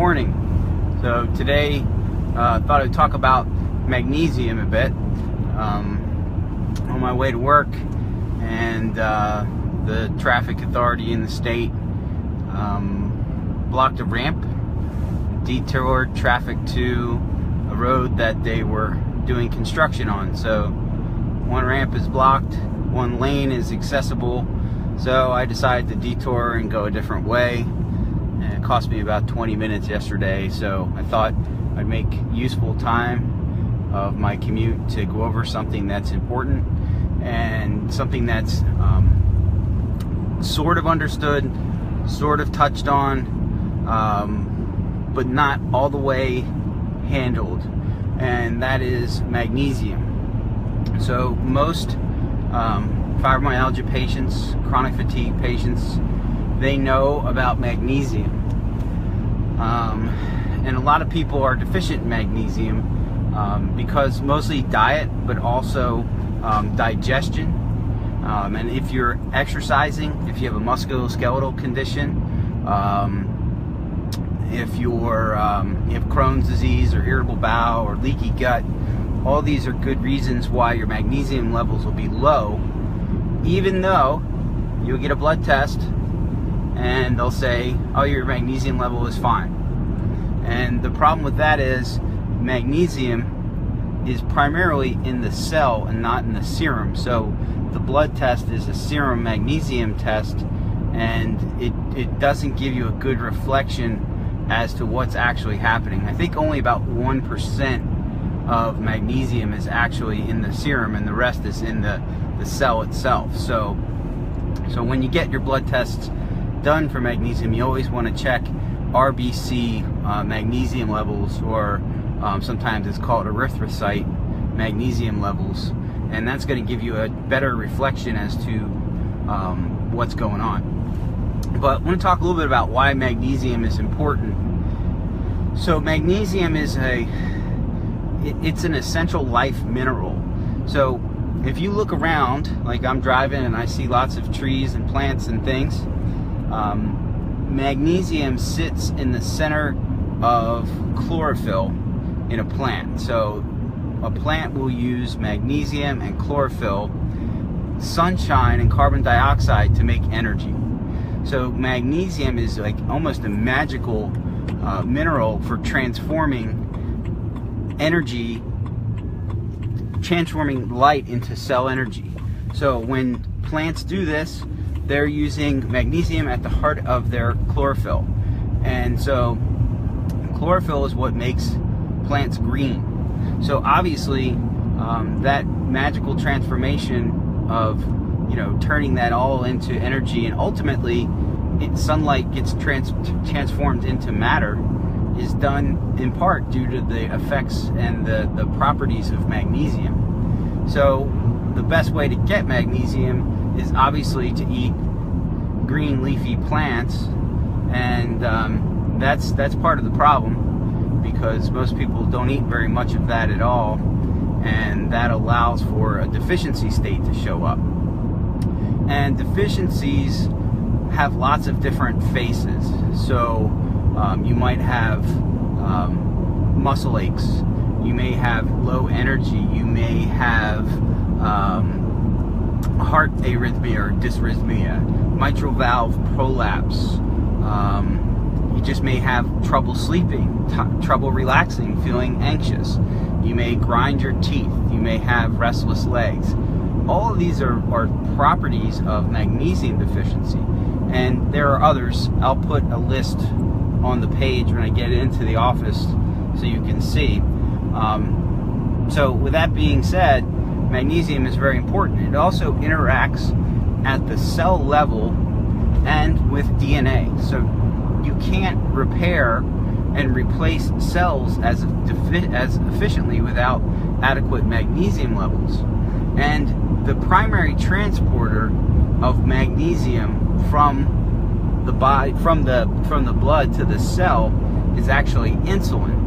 morning. So today, thought I'd talk about magnesium a bit. On my way to work, and the traffic authority in the state blocked a ramp, detoured traffic to a road that they were doing construction on. So one ramp is blocked, one lane is accessible. So I decided to detour and go a different way. And it cost me about 20 minutes yesterday, so I thought I'd make useful time of my commute to go over something that's important and something that's sort of understood, sort of touched on, but not all the way handled, and that is magnesium. So most fibromyalgia patients, chronic fatigue patients, they know about magnesium. And a lot of people are deficient in magnesium because mostly diet, but also digestion. And if you're exercising, if you have a musculoskeletal condition, if you have Crohn's disease or irritable bowel or leaky gut, all these are good reasons why your magnesium levels will be low, even though you'll get a blood test and they'll say, oh, your magnesium level is fine. And the problem with that is magnesium is primarily in the cell and not in the serum. So the blood test is a serum magnesium test, and it doesn't give you a good reflection as to what's actually happening. I think only about 1% of magnesium is actually in the serum, and the rest is in the cell itself. So when you get your blood tests done for magnesium, you always want to check RBC magnesium levels, or sometimes it's called erythrocyte magnesium levels, and that's going to give you a better reflection as to what's going on. But I want to talk a little bit about why magnesium is important. So magnesium is it's an essential life mineral. So if you look around, like I'm driving and I see lots of trees and plants and things, magnesium sits in the center of chlorophyll in a plant. So a plant will use magnesium and chlorophyll, sunshine and carbon dioxide to make energy. So magnesium is like almost a magical mineral for transforming energy, transforming light into cell energy. So when plants do this, they're using magnesium at the heart of their chlorophyll. And so chlorophyll is what makes plants green. So obviously that magical transformation of turning that all into energy, and ultimately sunlight gets transformed into matter, is done in part due to the effects and the properties of magnesium. So the best way to get magnesium is obviously to eat green leafy plants, and that's part of the problem, because most people don't eat very much of that at all, and that allows for a deficiency state to show up. And deficiencies have lots of different faces. So you might have muscle aches, you may have low energy, you may have heart arrhythmia or dysrhythmia, mitral valve prolapse, you just may have trouble sleeping, trouble relaxing, feeling anxious, you may grind your teeth, you may have restless legs. All of these are properties of magnesium deficiency, and there are others. I'll put a list on the page when I get into the office so you can see. So with that being said, magnesium is very important. It also interacts at the cell level and with DNA. So you can't repair and replace cells as efficiently without adequate magnesium levels. And the primary transporter of magnesium from the body, from the blood to the cell, is actually insulin.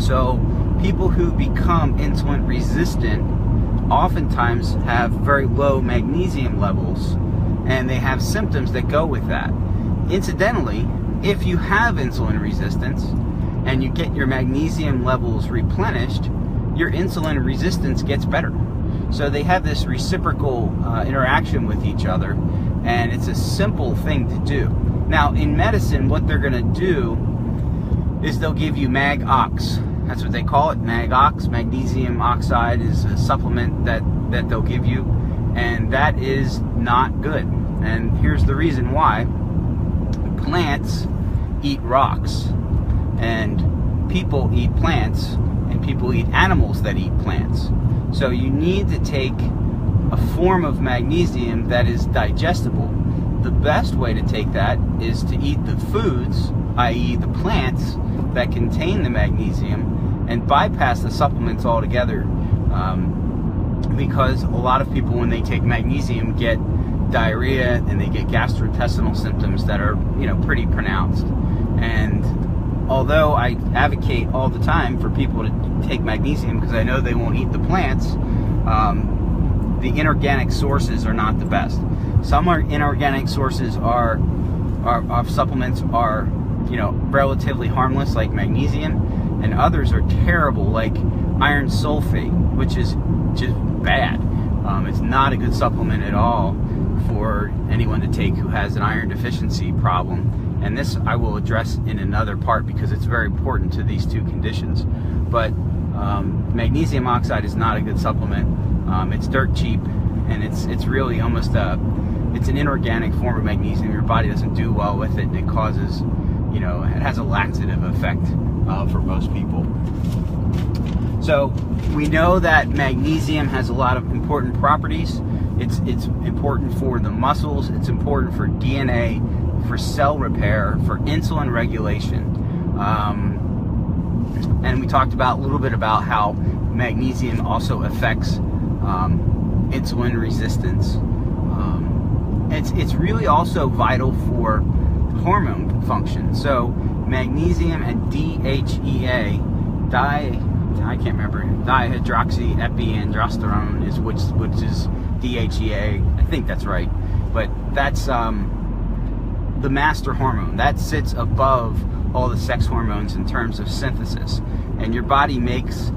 So people who become insulin resistant oftentimes have very low magnesium levels, and they have symptoms that go with that. Incidentally, if you have insulin resistance and you get your magnesium levels replenished, your insulin resistance gets better. So they have this reciprocal interaction with each other, and it's a simple thing to do. Now, in medicine, what they're going to do is they'll give you Mag-Ox. That's what they call it, Mag-Ox. Magnesium oxide is a supplement that they'll give you, and that is not good. And here's the reason why. Plants eat rocks, and people eat plants, and people eat animals that eat plants. So you need to take a form of magnesium that is digestible. The best way to take that is to eat the foods, i.e. the plants, that contain the magnesium, and bypass the supplements altogether, because a lot of people, when they take magnesium, get diarrhea and they get gastrointestinal symptoms that are, pretty pronounced. And although I advocate all the time for people to take magnesium because I know they won't eat the plants, the inorganic sources are not the best. Some inorganic sources of supplements are, relatively harmless, like magnesium, and others are terrible, like iron sulfate, which is just bad. It's not a good supplement at all for anyone to take who has an iron deficiency problem. And this I will address in another part because it's very important to these two conditions. But magnesium oxide is not a good supplement. It's dirt cheap, and it's really almost it's an inorganic form of magnesium. Your body doesn't do well with it, and it causes, it has a laxative effect for most people. So we know that magnesium has a lot of important properties. It's important for the muscles. It's important for DNA, for cell repair, for insulin regulation. And we talked a little bit about how magnesium also affects insulin resistance. It's really also vital for hormone function. So magnesium and DHEA, I can't remember, dihydroxyepiandrosterone is which is DHEA. I think that's right, but that's the master hormone that sits above all the sex hormones in terms of synthesis, and your body makes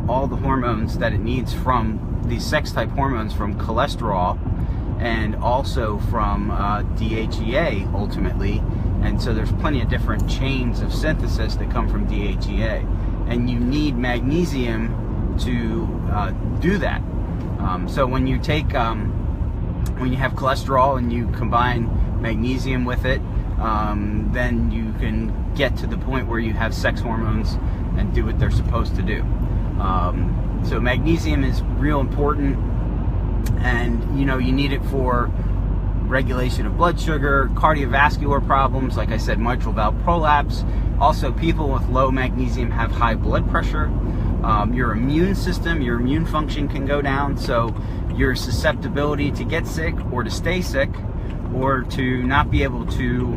all the hormones that it needs from these sex type hormones from cholesterol and also from DHEA ultimately. And so there's plenty of different chains of synthesis that come from DHEA, and you need magnesium to do that. So when you take when you have cholesterol and you combine magnesium with it, then you can get to the point where you have sex hormones and do what they're supposed to do. So magnesium is real important, and you need it for regulation of blood sugar, cardiovascular problems, like I said, mitral valve prolapse. Also, people with low magnesium have high blood pressure. Your immune system, your immune function can go down, so your susceptibility to get sick or to stay sick or to not be able to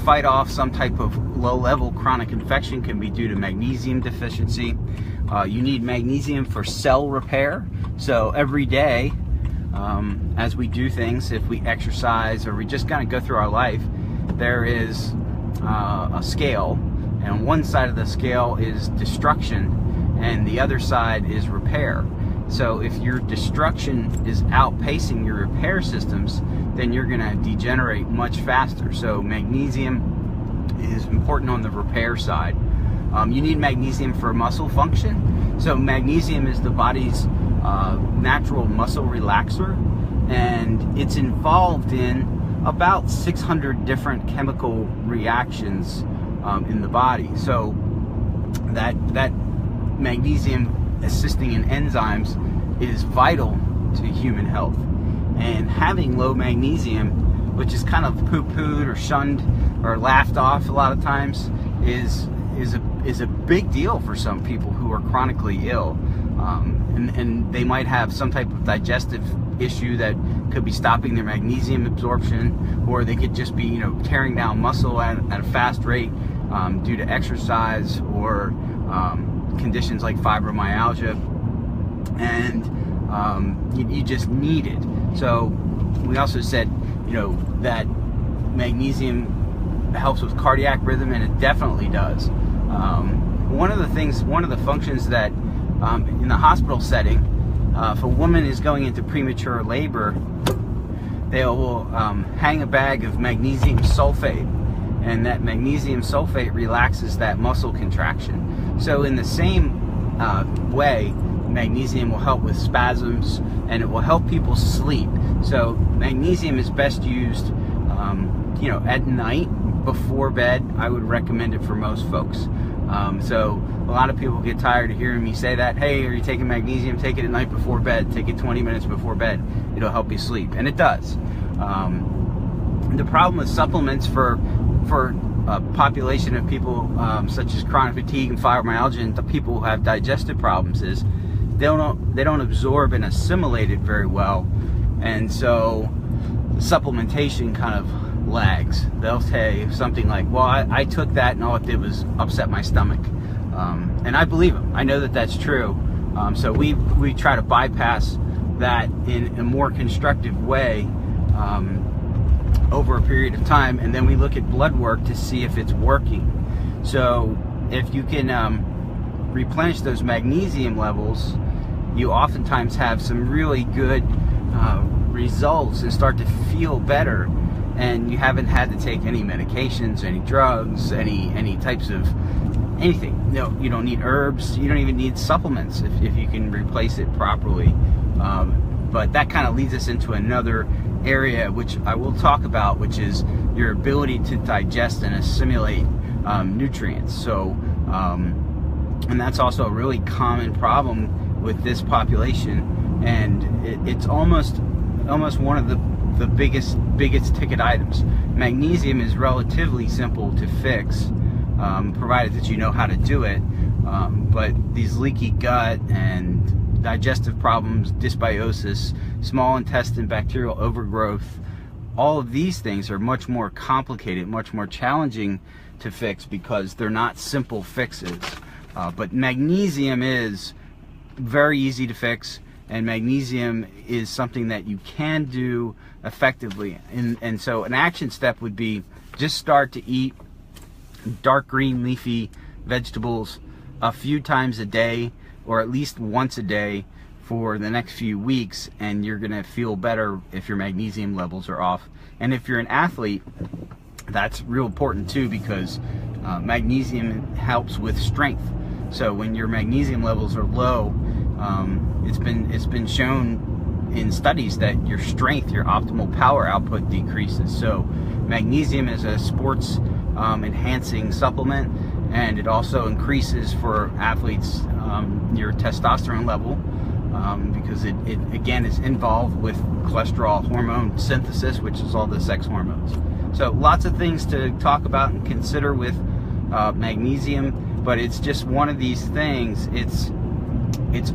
fight off some type of low-level chronic infection can be due to magnesium deficiency. You need magnesium for cell repair. So every day, as we do things, if we exercise or we just kind of go through our life, there is a scale, and on one side of the scale is destruction and the other side is repair. So if your destruction is outpacing your repair systems, then you're going to degenerate much faster. So magnesium is important on the repair side. You need magnesium for muscle function. So magnesium is the body's natural muscle relaxer, and it's involved in about 600 different chemical reactions in the body. So that magnesium assisting in enzymes is vital to human health. And having low magnesium, which is kind of poo-pooed or shunned or laughed off a lot of times, is a big deal for some people who are chronically ill. And they might have some type of digestive issue that could be stopping their magnesium absorption, or they could just be tearing down muscle at a fast rate due to exercise or conditions like fibromyalgia, and you just need it. So we also said that magnesium helps with cardiac rhythm, and it definitely does. One of the functions that in the hospital setting, if a woman is going into premature labor, they will hang a bag of magnesium sulfate, and that magnesium sulfate relaxes that muscle contraction. So in the same way, magnesium will help with spasms, and it will help people sleep. So magnesium is best used, at night before bed. I would recommend it for most folks. So a lot of people get tired of hearing me say that. Hey, are you taking magnesium? Take it at night before bed. Take it 20 minutes before bed. It'll help you sleep, and it does. The problem with supplements for a population of people such as chronic fatigue and fibromyalgia and the people who have digestive problems is they don't absorb and assimilate it very well, and so the supplementation kind of lags. They'll say something like, well, I took that and all it did was upset my stomach, and I believe them. I know that that's true. So we try to bypass that in a more constructive way over a period of time, and then we look at blood work to see if it's working. So if you can replenish those magnesium levels, you oftentimes have some really good results and start to feel better, and you haven't had to take any medications, any drugs, any types of anything. No, you don't need herbs, you don't even need supplements if you can replace it properly. But that kind of leads us into another area which I will talk about, which is your ability to digest and assimilate nutrients. So and that's also a really common problem with this population, and it's almost one of the biggest ticket items. Magnesium is relatively simple to fix, provided that you know how to do it, but these leaky gut and digestive problems, dysbiosis, small intestine bacterial overgrowth, all of these things are much more complicated, much more challenging to fix because they're not simple fixes. But magnesium is very easy to fix, and magnesium is something that you can do effectively. And so an action step would be just start to eat dark green leafy vegetables a few times a day, or at least once a day for the next few weeks, and you're gonna feel better if your magnesium levels are off. And if you're an athlete, that's real important too, because magnesium helps with strength. So when your magnesium levels are low, it's been shown in studies that your strength, your optimal power output decreases. So magnesium is a sports enhancing supplement, and it also increases for athletes your testosterone level, because it again is involved with cholesterol hormone synthesis, which is all the sex hormones. So lots of things to talk about and consider with magnesium, but it's just one of these things. It's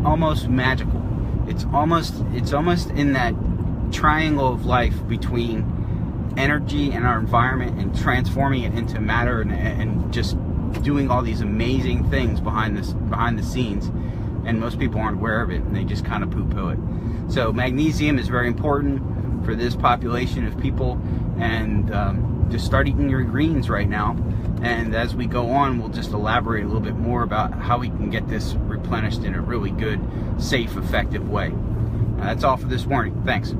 almost magical. It's almost in that triangle of life between energy and our environment and transforming it into matter, and just doing all these amazing things behind the scenes, and most people aren't aware of it, and they just kind of poo-poo it. So magnesium is very important for this population of people, and just start eating your greens right now, and as we go on, we'll just elaborate a little bit more about how we can get this replenished in a really good, safe, effective way. That's all for this morning. Thanks.